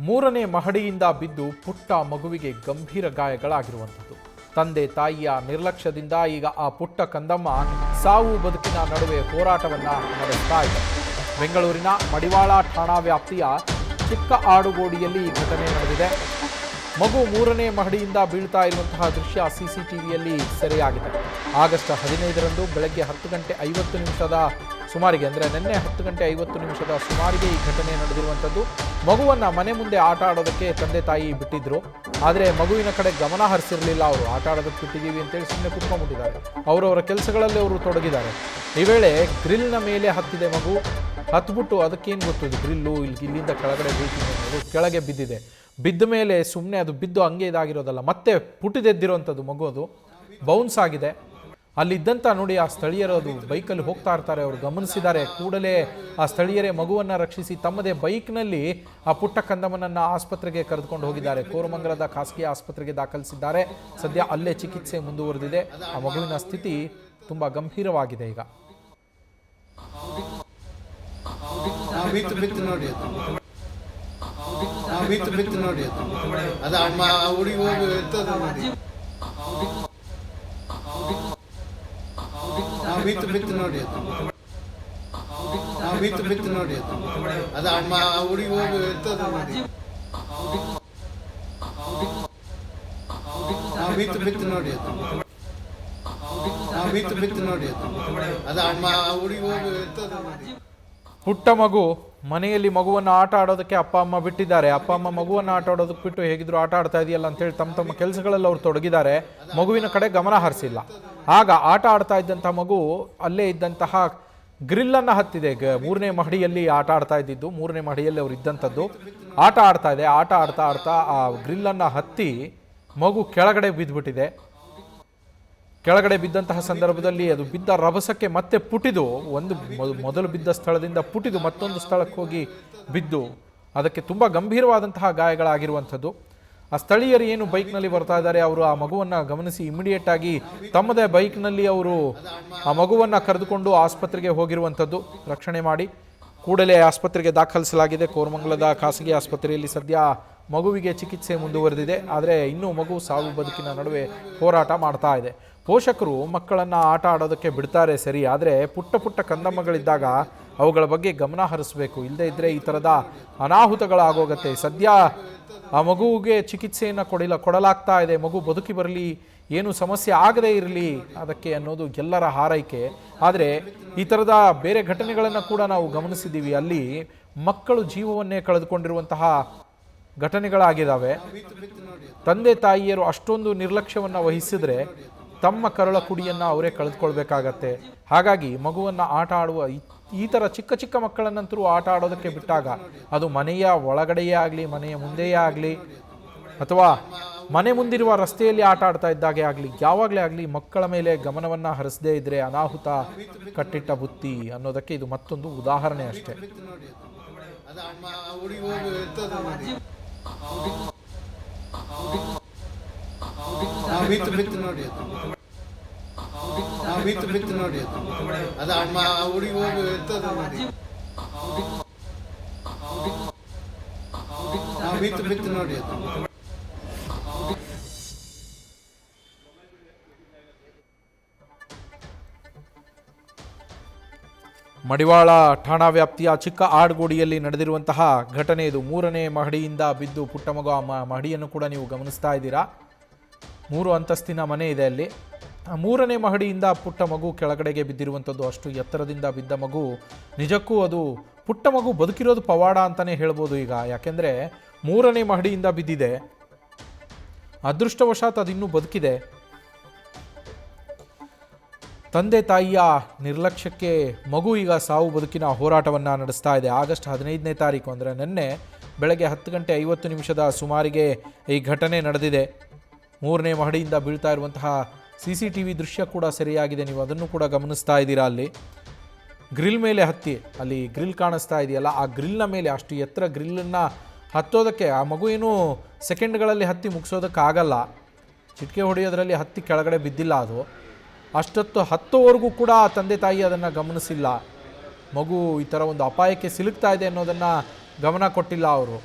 ಮೂರನೇ ಮಹಡಿಯಿಂದ ಬಿದ್ದು ಪುಟ್ಟ ಮಗುವಿಗೆ ಗಂಭೀರ ಗಾಯಗಳಾಗಿರುವಂಥದ್ದು. ತಂದೆ ತಾಯಿಯ ನಿರ್ಲಕ್ಷ್ಯದಿಂದ ಈಗ ಆ ಪುಟ್ಟ ಕಂದಮ್ಮ ಸಾವು ಬದುಕಿನ ನಡುವೆ ಹೋರಾಟವನ್ನು ನಡೆಸ್ತಾ ಇದೆ. ಬೆಂಗಳೂರಿನ ಮಡಿವಾಳ ಠಾಣಾ ವ್ಯಾಪ್ತಿಯ ಚಿಕ್ಕ ಆಡುಗೋಡಿಯಲ್ಲಿ ಈ ಘಟನೆ ನಡೆದಿದೆ. ಮಗು ಮೂರನೇ ಮಹಡಿಯಿಂದ ಬೀಳ್ತಾ ಇರುವಂತಹ ದೃಶ್ಯ ಸಿಸಿಟಿವಿಯಲ್ಲಿ ಸೆರೆಯಾಗಿದೆ. ಆಗಸ್ಟ್ 15ರಂದು ಬೆಳಗ್ಗೆ 10:50 ಸುಮಾರಿಗೆ, ಅಂದರೆ ನಿನ್ನೆ 10:50 ಸುಮಾರಿಗೆ ಈ ಘಟನೆ ನಡೆದಿರುವಂಥದ್ದು. ಮಗುವನ್ನು ಮನೆ ಮುಂದೆ ಆಟ ಆಡೋದಕ್ಕೆ ತಂದೆ ತಾಯಿ ಬಿಟ್ಟಿದ್ರು. ಆದರೆ ಮಗುವಿನ ಕಡೆ ಗಮನ ಹರಿಸಿರಲಿಲ್ಲ. ಅವರು ಆಟ ಆಡೋದಕ್ಕೆ ಬಿಟ್ಟಿದ್ದೀವಿ ಅಂತೇಳಿ ಸುಮ್ಮನೆ ಕುತ್ಕೊಂಡ್ಬಿಟ್ಟಿದ್ದಾರೆ. ಅವರವರ ಕೆಲಸಗಳಲ್ಲಿ ಅವರು ತೊಡಗಿದ್ದಾರೆ. ಈ ವೇಳೆ ಗ್ರಿಲ್ನ ಮೇಲೆ ಹತ್ತಿದೆ ಮಗು. ಹತ್ಬಿಟ್ಟು ಅದಕ್ಕೇನು ಗೊತ್ತಿದೆ, ಗ್ರಿಲ್ಲು ಇಲ್ಲಿಂದ ಕೆಳಗಡೆ ಬೀಳ್ತೀನಿ ಅನ್ನೋದು, ಕೆಳಗೆ ಬಿದ್ದಿದೆ. ಬಿದ್ದ ಮೇಲೆ ಸುಮ್ಮನೆ ಅದು ಬಿದ್ದು ಹಂಗೆ ಇದಾಗಿರೋದಲ್ಲ, ಮತ್ತೆ ಪುಟಿದೆದ್ದಿರೋವಂಥದ್ದು ಮಗು. ಅದು ಬೌನ್ಸ್ ಆಗಿದೆ. ಅಲ್ಲಿದ್ದಂಥ ನೋಡಿ ಆ ಸ್ಥಳೀಯರು ಅದು ಬೈಕಲ್ಲಿ ಹೋಗ್ತಾ ಇರ್ತಾರೆ, ಅವರು ಗಮನಿಸಿದ್ದಾರೆ. ಕೂಡಲೇ ಆ ಸ್ಥಳೀಯರೇ ಮಗುವನ್ನು ರಕ್ಷಿಸಿ ತಮ್ಮದೇ ಬೈಕ್ನಲ್ಲಿ ಆ ಪುಟ್ಟ ಕಂದಮ್ಮನನ್ನು ಆಸ್ಪತ್ರೆಗೆ ಕರೆದುಕೊಂಡು ಹೋಗಿದ್ದಾರೆ. ಕೋರಮಂಗಲದ ಖಾಸಗಿ ಆಸ್ಪತ್ರೆಗೆ ದಾಖಲಿಸಿದ್ದಾರೆ. ಸದ್ಯ ಅಲ್ಲೇ ಚಿಕಿತ್ಸೆ ಮುಂದುವರೆದಿದೆ. ಆ ಮಗುವಿನ ಸ್ಥಿತಿ ತುಂಬ ಗಂಭೀರವಾಗಿದೆ. ಈಗ ನೋಡಿ ಅದು ಹುಡುಗಿ ಹೋಗಿ ಇರ್ತದೆ ನೋಡಿ. ಬಿತ್ತು ನೋಡಿ ಬಿತ್ತು ನೋಡಿ ಅದು ಹುಡುಗಿ ಹೋಗಿ ಇರ್ತದೆ ನೋಡಿ. ಬಿತ್ತು ನೋಡಿ ಬಿತ್ತು ನೋಡಿ ಅದು ಹುಡುಗಿ ಹೋಗಿ ಇರ್ತದೆ ನೋಡಿ. ಪುಟ್ಟ ಮಗು ಮನೆಯಲ್ಲಿ ಮಗುವನ್ನು ಆಟ ಆಡೋದಕ್ಕೆ ಅಪ್ಪ ಅಮ್ಮ ಬಿಟ್ಟಿದ್ದಾರೆ. ಅಪ್ಪ ಅಮ್ಮ ಮಗುವನ್ನು ಆಟ ಆಡೋದಕ್ಕೆ ಬಿಟ್ಟು ಹೇಗಿದ್ರು ಆಟ ಆಡ್ತಾ ಇದೆಯಲ್ಲ ಅಂತೇಳಿ ತಮ್ಮ ಕೆಲಸಗಳಲ್ಲಿ ಅವ್ರು ತೊಡಗಿದ್ದಾರೆ. ಮಗುವಿನ ಕಡೆ ಗಮನ ಹರಿಸಿಲ್ಲ. ಆಗ ಆಟ ಆಡ್ತಾ ಇದ್ದಂಥ ಮಗು ಅಲ್ಲೇ ಇದ್ದಂತಹ ಗ್ರಿಲ್ಲನ್ನು ಹತ್ತಿದೆ. ಮೂರನೇ ಮಹಡಿಯಲ್ಲಿ ಆಟ ಆಡ್ತಾ ಇದ್ದಿದ್ದು, ಮೂರನೇ ಮಹಡಿಯಲ್ಲಿ ಅವ್ರು ಇದ್ದಂಥದ್ದು. ಆಟ ಆಡ್ತಾ ಇದೆ. ಆಟ ಆಡ್ತಾ ಆ ಗ್ರಿಲ್ಲನ್ನು ಹತ್ತಿ ಮಗು ಕೆಳಗಡೆ ಬಿದ್ದುಬಿಟ್ಟಿದೆ. ಕೆಳಗಡೆ ಬಿದ್ದಂತಹ ಸಂದರ್ಭದಲ್ಲಿ ಅದು ಬಿದ್ದ ರಭಸಕ್ಕೆ ಮತ್ತೆ ಪುಟಿದು, ಮೊದಲು ಬಿದ್ದ ಸ್ಥಳದಿಂದ ಪುಟಿದು ಮತ್ತೊಂದು ಸ್ಥಳಕ್ಕೆ ಹೋಗಿ ಬಿದ್ದು ಅದಕ್ಕೆ ತುಂಬ ಗಂಭೀರವಾದಂತಹ ಗಾಯಗಳಾಗಿರುವಂಥದ್ದು. ಆ ಸ್ಥಳೀಯರು ಏನು ಬೈಕ್ನಲ್ಲಿ ಬರ್ತಾ ಇದ್ದಾರೆ, ಅವರು ಆ ಮಗುವನ್ನು ಗಮನಿಸಿ ಇಮಿಡಿಯೇಟ್ ಆಗಿ ತಮ್ಮದೇ ಬೈಕ್ನಲ್ಲಿ ಅವರು ಆ ಮಗುವನ್ನು ಕರೆದುಕೊಂಡು ಆಸ್ಪತ್ರೆಗೆ ಹೋಗಿರುವಂಥದ್ದು. ರಕ್ಷಣೆ ಮಾಡಿ ಕೂಡಲೇ ಆಸ್ಪತ್ರೆಗೆ ದಾಖಲಿಸಲಾಗಿದೆ. ಕೋರಮಂಗಲದ ಖಾಸಗಿ ಆಸ್ಪತ್ರೆಯಲ್ಲಿ ಸದ್ಯ ಮಗುವಿಗೆ ಚಿಕಿತ್ಸೆ ಮುಂದುವರೆದಿದೆ. ಆದರೆ ಇನ್ನೂ ಮಗು ಸಾವು ಬದುಕಿನ ನಡುವೆ ಹೋರಾಟ ಮಾಡ್ತಾ ಇದೆ. ಪೋಷಕರು ಮಕ್ಕಳನ್ನು ಆಟ ಆಡೋದಕ್ಕೆ ಬಿಡ್ತಾರೆ ಸರಿ, ಆದರೆ ಪುಟ್ಟ ಕಂದಮ್ಮಗಳಿದ್ದಾಗ ಅವುಗಳ ಬಗ್ಗೆ ಗಮನ ಹರಿಸಬೇಕು. ಇಲ್ಲದೇ ಇದ್ದರೆ ಈ ಥರದ ಅನಾಹುತಗಳಾಗೋಗುತ್ತೆ. ಸದ್ಯ ಆ ಮಗುವಿಗೆ ಚಿಕಿತ್ಸೆಯನ್ನು ಕೊಡಲಾಗ್ತಾ ಇದೆ. ಮಗು ಬದುಕಿ ಬರಲಿ, ಏನು ಸಮಸ್ಯೆ ಆಗದೇ ಇರಲಿ ಅದಕ್ಕೆ ಅನ್ನೋದು ಎಲ್ಲರ ಹಾರೈಕೆ. ಆದರೆ ಈ ಥರದ ಬೇರೆ ಘಟನೆಗಳನ್ನು ಕೂಡ ನಾವು ಗಮನಿಸಿದ್ದೀವಿ. ಅಲ್ಲಿ ಮಕ್ಕಳು ಜೀವವನ್ನೇ ಕಳೆದುಕೊಂಡಿರುವಂತಹ ಘಟನೆಗಳಾಗಿದ್ದಾವೆ. ತಂದೆ ತಾಯಿಯರು ಅಷ್ಟೊಂದು ನಿರ್ಲಕ್ಷ್ಯವನ್ನು ವಹಿಸಿದರೆ ತಮ್ಮ ಕರುಳ ಕುಡಿಯನ್ನು ಅವರೇ ಕಳೆದುಕೊಳ್ಬೇಕಾಗತ್ತೆ. ಹಾಗಾಗಿ ಮಗುವನ್ನು ಆಟ ಆಡುವ ಈ ಥರ ಚಿಕ್ಕ ಮಕ್ಕಳನ್ನಂತರೂ ಆಟ ಆಡೋದಕ್ಕೆ ಬಿಟ್ಟಾಗ, ಅದು ಮನೆಯ ಒಳಗಡೆಯೇ ಆಗಲಿ, ಮನೆಯ ಮುಂದೆಯೇ ಆಗಲಿ, ಅಥವಾ ಮನೆ ಮುಂದಿರುವ ರಸ್ತೆಯಲ್ಲಿ ಆಟ ಆಡ್ತಾ ಇದ್ದಾಗೆ ಆಗಲಿ, ಯಾವಾಗಲೇ ಆಗಲಿ ಮಕ್ಕಳ ಮೇಲೆ ಗಮನವನ್ನು ಹರಿಸದೇ ಇದ್ದರೆ ಅನಾಹುತ ಕಟ್ಟಿಟ್ಟ ಬುತ್ತಿ ಅನ್ನೋದಕ್ಕೆ ಇದು ಮತ್ತೊಂದು ಉದಾಹರಣೆ ಅಷ್ಟೇ. ಬಿತ್ತು ನೋಡಿ ಅದು ಹುಡುಗಿ ಹೋಗಿ ಇರ್ತದೆ ನೋಡಿ. ಬಿತ್ತು ನೋಡಿ ಮಡಿವಾಳ ಠಾಣಾ ವ್ಯಾಪ್ತಿಯ ಚಿಕ್ಕ ಆಡುಗೋಡಿಯಲ್ಲಿ ನಡೆದಿರುವಂತಹ ಘಟನೆ ಇದು. ಮೂರನೇ ಮಹಡಿಯಿಂದ ಬಿದ್ದು ಪುಟ್ಟ ಮಗು. ಆ ಮಹಡಿಯನ್ನು ಕೂಡ ನೀವು ಗಮನಿಸ್ತಾ ಇದ್ದೀರಾ. 3 ಅಂತಸ್ತಿನ ಮನೆ ಇದೆ ಅಲ್ಲಿ. ಆ 3ನೇ ಮಹಡಿಯಿಂದ ಪುಟ್ಟ ಮಗು ಕೆಳಗಡೆಗೆ ಬಿದ್ದಿರುವಂಥದ್ದು. ಅಷ್ಟು ಎತ್ತರದಿಂದ ಬಿದ್ದ ಮಗು. ನಿಜಕ್ಕೂ ಅದು ಪುಟ್ಟ ಮಗು ಬದುಕಿರೋದು ಪವಾಡ ಅಂತಲೇ ಹೇಳ್ಬೋದು ಈಗ. ಯಾಕೆಂದರೆ 3ನೇ ಮಹಡಿಯಿಂದ ಬಿದ್ದಿದೆ. ಅದೃಷ್ಟವಶಾತ್ ಅದು ಇನ್ನೂ ಬದುಕಿದೆ. ತಂದೆ ತಾಯಿಯ ನಿರ್ಲಕ್ಷ್ಯಕ್ಕೆ ಮಗು ಈಗ ಸಾವು ಬದುಕಿನ ಹೋರಾಟವನ್ನು ನಡೆಸ್ತಾ ಇದೆ. ಆಗಸ್ಟ್ 15ನೇ ತಾರೀಕು, ಅಂದರೆ ನಿನ್ನೆ ಬೆಳಗ್ಗೆ 10:50 ಸುಮಾರಿಗೆ ಈ ಘಟನೆ ನಡೆದಿದೆ. 3ನೇ ಮಹಡಿಯಿಂದ ಬೀಳ್ತಾ ಇರುವಂತಹ CCTV ದೃಶ್ಯ ಕೂಡ ಸರಿಯಾಗಿದೆ. ನೀವು ಅದನ್ನು ಕೂಡ ಗಮನಿಸ್ತಾ ಇದ್ದೀರಾ. ಅಲ್ಲಿ ಗ್ರಿಲ್ ಮೇಲೆ ಹತ್ತಿ, ಅಲ್ಲಿ ಗ್ರಿಲ್ ಕಾಣಿಸ್ತಾ ಇದೆಯಲ್ಲ, ಆ ಗ್ರಿಲ್ನ ಮೇಲೆ ಅಷ್ಟು ಎತ್ತರ ಗ್ರಿಲ್ಲನ್ನು ಹತ್ತೋದಕ್ಕೆ ಆ ಮಗು ಏನು ಸೆಕೆಂಡ್ಗಳಲ್ಲಿ ಹತ್ತಿ ಮುಗಿಸೋದಕ್ಕಾಗಲ್ಲ. ಚಿಟಿಕೆ ಹೊಡೆಯೋದ್ರಲ್ಲಿ ಹತ್ತಿ ಕೆಳಗಡೆ ಬಿದ್ದಿಲ್ಲ. ಅದು ಅಷ್ಟೊತ್ತು ಹತ್ತೋವರೆಗೂ ಕೂಡ ತಂದೆ ತಾಯಿ ಅದನ್ನು ಗಮನಿಸಿಲ್ಲ. ಮಗು ಈ ಥರ ಒಂದು ಅಪಾಯಕ್ಕೆ ಸಿಲುಕ್ತಾ ಇದೆ ಅನ್ನೋದನ್ನು ಗಮನ ಕೊಟ್ಟಿಲ್ಲ ಅವರು.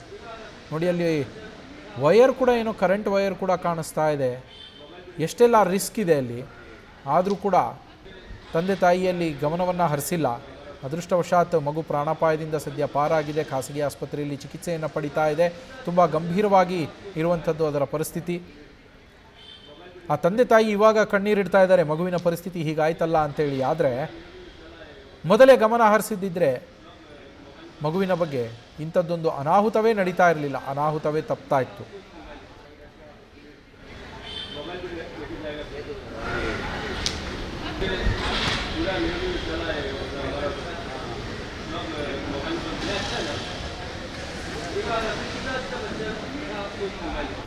ನೋಡಿ ಅಲ್ಲಿ ವಯರ್ ಕೂಡ ಏನೋ ಕರೆಂಟ್ ವಯರ್ ಕೂಡ ಕಾಣಿಸ್ತಾ ಇದೆ. ಎಷ್ಟೆಲ್ಲ ರಿಸ್ಕ್ ಇದೆ ಅಲ್ಲಿ, ಆದರೂ ಕೂಡ ತಂದೆ ತಾಯಿಯಲ್ಲಿ ಗಮನವನ್ನು ಹರಿಸಿಲ್ಲ. ಅದೃಷ್ಟವಶಾತ್ ಮಗು ಪ್ರಾಣಾಪಾಯದಿಂದ ಸದ್ಯ ಪಾರಾಗಿದೆ. ಖಾಸಗಿ ಆಸ್ಪತ್ರೆಯಲ್ಲಿ ಚಿಕಿತ್ಸೆಯನ್ನು ಪಡಿತಾ ಇದೆ. ತುಂಬ ಗಂಭೀರವಾಗಿ ಇರುವಂಥದ್ದು ಅದರ ಪರಿಸ್ಥಿತಿ. ಆ ತಂದೆ ತಾಯಿ ಇವಾಗ ಕಣ್ಣೀರಿಡ್ತಾ ಇದ್ದಾರೆ, ಮಗುವಿನ ಪರಿಸ್ಥಿತಿ ಹೀಗಾಯ್ತಲ್ಲ ಅಂತೇಳಿ. ಆದರೆ ಮೊದಲೇ ಗಮನ ಹರಿಸಿದ್ದಿದ್ರೆ ಮಗುವಿನ ಬಗ್ಗೆ ಇಂಥದ್ದೊಂದು ಅನಾಹುತವೇ ನಡೀತಾ ಇರಲಿಲ್ಲ, ಅನಾಹುತವೇ ತಪ್ತಾ ಇತ್ತು. मोबाइल